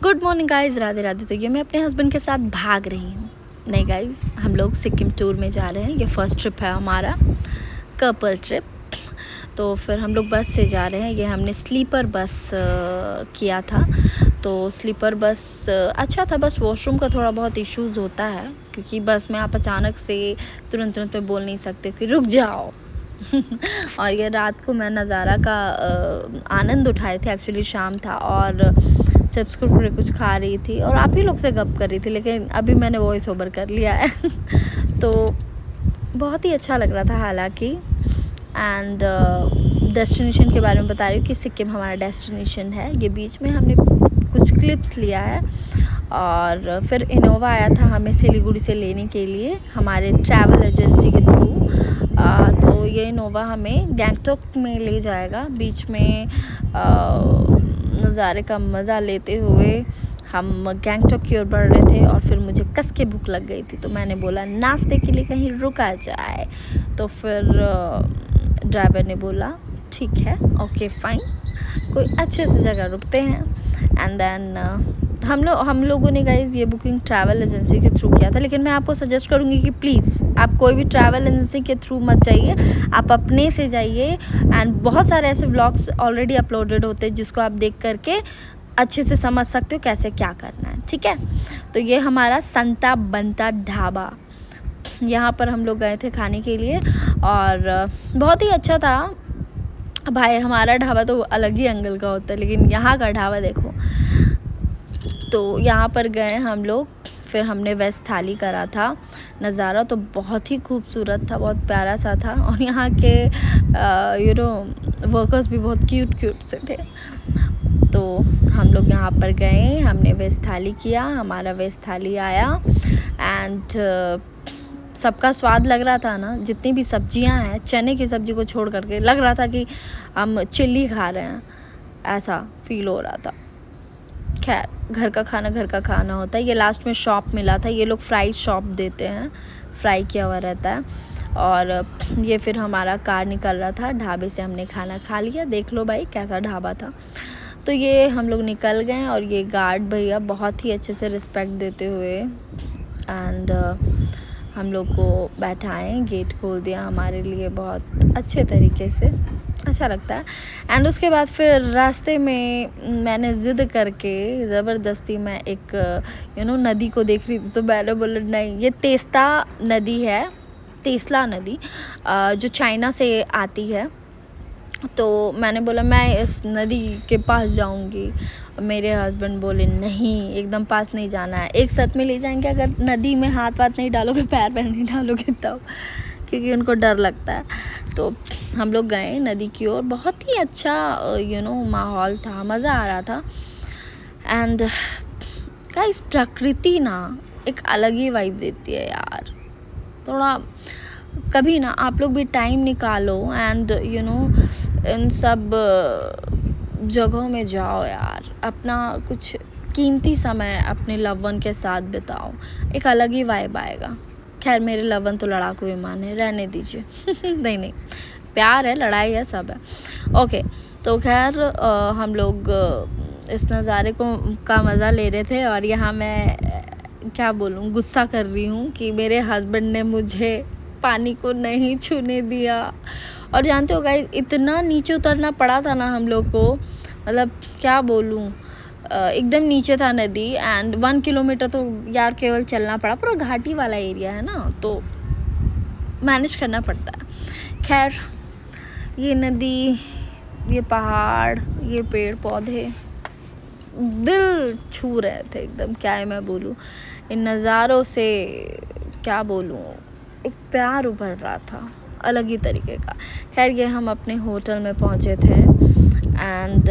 Good morning guys, Radhe Radhe. तो ये मैं अपने हस्बैंड के साथ भाग रही हूँ। नहीं गाइज़, हम लोग सिक्किम टूर में जा रहे हैं। ये फर्स्ट ट्रिप है हमारा, कपल ट्रिप। तो फिर हम लोग बस से जा रहे हैं। ये हमने स्लीपर बस किया था। तो स्लीपर बस अच्छा था, बस वॉशरूम का थोड़ा बहुत इश्यूज़ होता है, क्योंकि बस में आप अचानक से तुरंत में बोल नहीं सकते कि रुक जाओ। और ये रात को मैं नज़ारा का आनंद उठाए थे। एक्चुअली शाम था और चिप्स कुरकुरे कुछ खा रही थी और आप ही लोग से गप कर रही थी, लेकिन अभी मैंने वॉइस ओवर कर लिया है। तो बहुत ही अच्छा लग रहा था हालांकि। एंड डेस्टिनेशन के बारे में बता रही हूँ कि सिक्किम हमारा डेस्टिनेशन है। ये बीच में हमने कुछ क्लिप्स लिया है और फिर इनोवा आया था हमें सिलीगुड़ी से लेने के लिए हमारे ट्रैवल एजेंसी के थ्रू। तो ये इनोवा हमें गैंगटॉक में ले जाएगा। बीच में नज़ारे का मज़ा लेते हुए हम गैंगटॉक की ओर बढ़ रहे थे और फिर मुझे कस के भूख लग गई थी, तो मैंने बोला नाश्ते के लिए कहीं रुका जाए। तो फिर ड्राइवर ने बोला ठीक है, ओके फाइन, कोई अच्छे से जगह रुकते हैं। एंड देन हम लोगों ने गाइज़ ये बुकिंग ट्रैवल एजेंसी के थ्रू किया था। लेकिन मैं आपको सजेस्ट करूँगी कि प्लीज़ आप कोई भी ट्रैवल एजेंसी के थ्रू मत जाइए, आप अपने से जाइए। एंड बहुत सारे ऐसे व्लॉग्स ऑलरेडी अपलोडेड होते हैं जिसको आप देख करके अच्छे से समझ सकते हो कैसे क्या करना है, ठीक है। तो ये हमारा संता बनता ढाबा, यहाँ पर हम लोग गए थे खाने के लिए और बहुत ही अच्छा था भाई। हमारा ढाबा तो अलग ही एंगल का होता है, लेकिन यहाँ का ढाबा देखो। तो यहाँ पर गए हम लोग, फिर हमने वेज थाली करा था। नज़ारा तो बहुत ही खूबसूरत था, बहुत प्यारा सा था और यहाँ के वर्कर्स भी बहुत क्यूट से थे। तो हम लोग यहाँ पर गए, हमने वेज थाली किया, हमारा वेज थाली आया एंड सबका स्वाद लग रहा था ना। जितनी भी सब्जियां हैं, चने की सब्ज़ी को छोड़ करके लग रहा था कि हम चिल्ली खा रहे हैं, ऐसा फील हो रहा था। खैर, घर का खाना होता है। ये लास्ट में शॉप मिला था, ये लोग फ्राइड शॉप देते हैं, फ्राई किया हुआ रहता है। और ये फिर हमारा कार निकल रहा था, ढाबे से हमने खाना खा लिया। देख लो भाई कैसा ढाबा था। तो ये हम लोग निकल गए और ये गार्ड भैया बहुत ही अच्छे से रिस्पेक्ट देते हुए एंड हम लोग को बैठाएँ, गेट खोल दिया हमारे लिए बहुत अच्छे तरीके से, अच्छा लगता है। एंड उसके बाद फिर रास्ते में मैंने ज़िद करके ज़बरदस्ती मैं एक नदी को देख रही थी, तो मैंने बोला नहीं, ये तेस्ता नदी है, तेस्ला नदी जो चाइना से आती है। तो मैंने बोला मैं इस नदी के पास जाऊंगी। मेरे हस्बैंड बोले नहीं, एकदम पास नहीं जाना है, एक साथ में ले जाएंगे अगर नदी में हाथ नहीं डालोगे, पैर नहीं डालोगे तब, क्योंकि उनको डर लगता है। तो हम लोग गए नदी की ओर, बहुत ही अच्छा माहौल था, मज़ा आ रहा था। एंड गाइस, प्रकृति ना एक अलग ही वाइब देती है यार। थोड़ा कभी ना आप लोग भी टाइम निकालो एंड इन सब जगहों में जाओ यार, अपना कुछ कीमती समय अपने लव वन के साथ बिताओ, एक अलग ही वाइब आएगा। खैर, मेरे लव वन तो लड़ाकू विमान है, रहने दीजिए। नहीं, प्यार है, लड़ाई है, सब है। ओके, तो खैर हम लोग इस नज़ारे का मज़ा ले रहे थे और यहाँ मैं क्या बोलूँ, गुस्सा कर रही हूँ कि मेरे हस्बैंड ने मुझे पानी को नहीं छूने दिया। और जानते हो गाइस, इतना नीचे उतरना पड़ा था ना हम लोग को, मतलब क्या बोलूँ, एकदम नीचे था नदी। एंड 1 किलोमीटर तो यार केवल चलना पड़ा, पूरा घाटी वाला एरिया है ना, तो मैनेज करना पड़ता है। खैर, ये नदी, ये पहाड़, ये पेड़ पौधे दिल छू रहे थे एकदम। क्या है मैं बोलूँ, इन नज़ारों से क्या बोलूँ, एक प्यार उभर रहा था अलग ही तरीके का। खैर, ये हम अपने होटल में पहुँचे थे एंड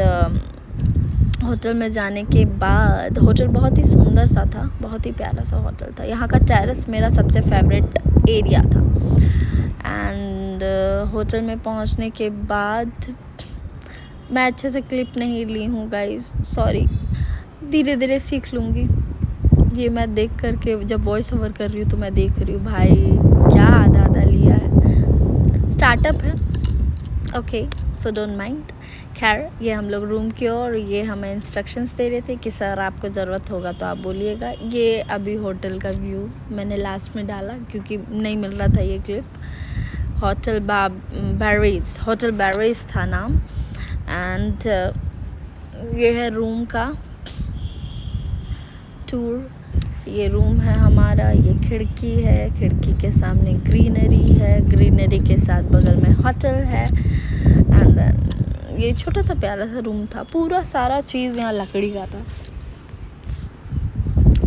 होटल में जाने के बाद, होटल बहुत ही सुंदर सा था, बहुत ही प्यारा सा होटल था। यहाँ का टेरेस मेरा सबसे फेवरेट एरिया था। एंड होटल में पहुँचने के बाद मैं अच्छे से क्लिप नहीं ली हूँ गाइस, सॉरी, धीरे धीरे सीख लूँगी। ये मैं देख करके जब वॉइस ओवर कर रही हूँ तो मैं देख रही हूँ भाई क्या आधा लिया है, स्टार्टअप है, ओके, सो डोंट माइंड। खैर ये हम लोग रूम की और ये हमें इंस्ट्रक्शंस दे रहे थे कि सर आपको ज़रूरत होगा तो आप बोलिएगा। ये अभी होटल का व्यू मैंने लास्ट में डाला क्योंकि नहीं मिल रहा था ये क्लिप। होटल बैरीज था नाम। एंड ये है रूम का टूर। ये रूम है हमारा, ये खिड़की है, खिड़की के सामने ग्रीनरी है, ग्रीनरी के साथ बगल में होटल है। एंड देन ये छोटा सा प्यारा सा रूम था, पूरा सारा चीज़ यहाँ लकड़ी का था।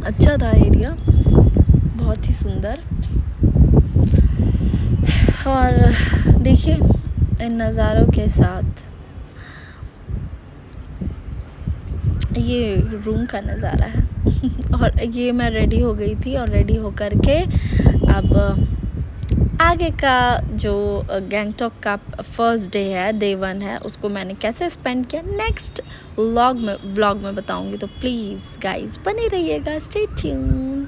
अच्छा था एरिया, बहुत ही सुंदर। और देखिए इन नज़ारों के साथ ये रूम का नज़ारा है। और ये मैं रेडी हो गई थी और रेडी होकर के अब आगे का जो गैंगटॉक का फर्स्ट डे है, डे 1 है, उसको मैंने कैसे स्पेंड किया नेक्स्ट व्लॉग में बताऊंगी। तो प्लीज़ गाइस बने रहिएगा, स्टे ट्यून।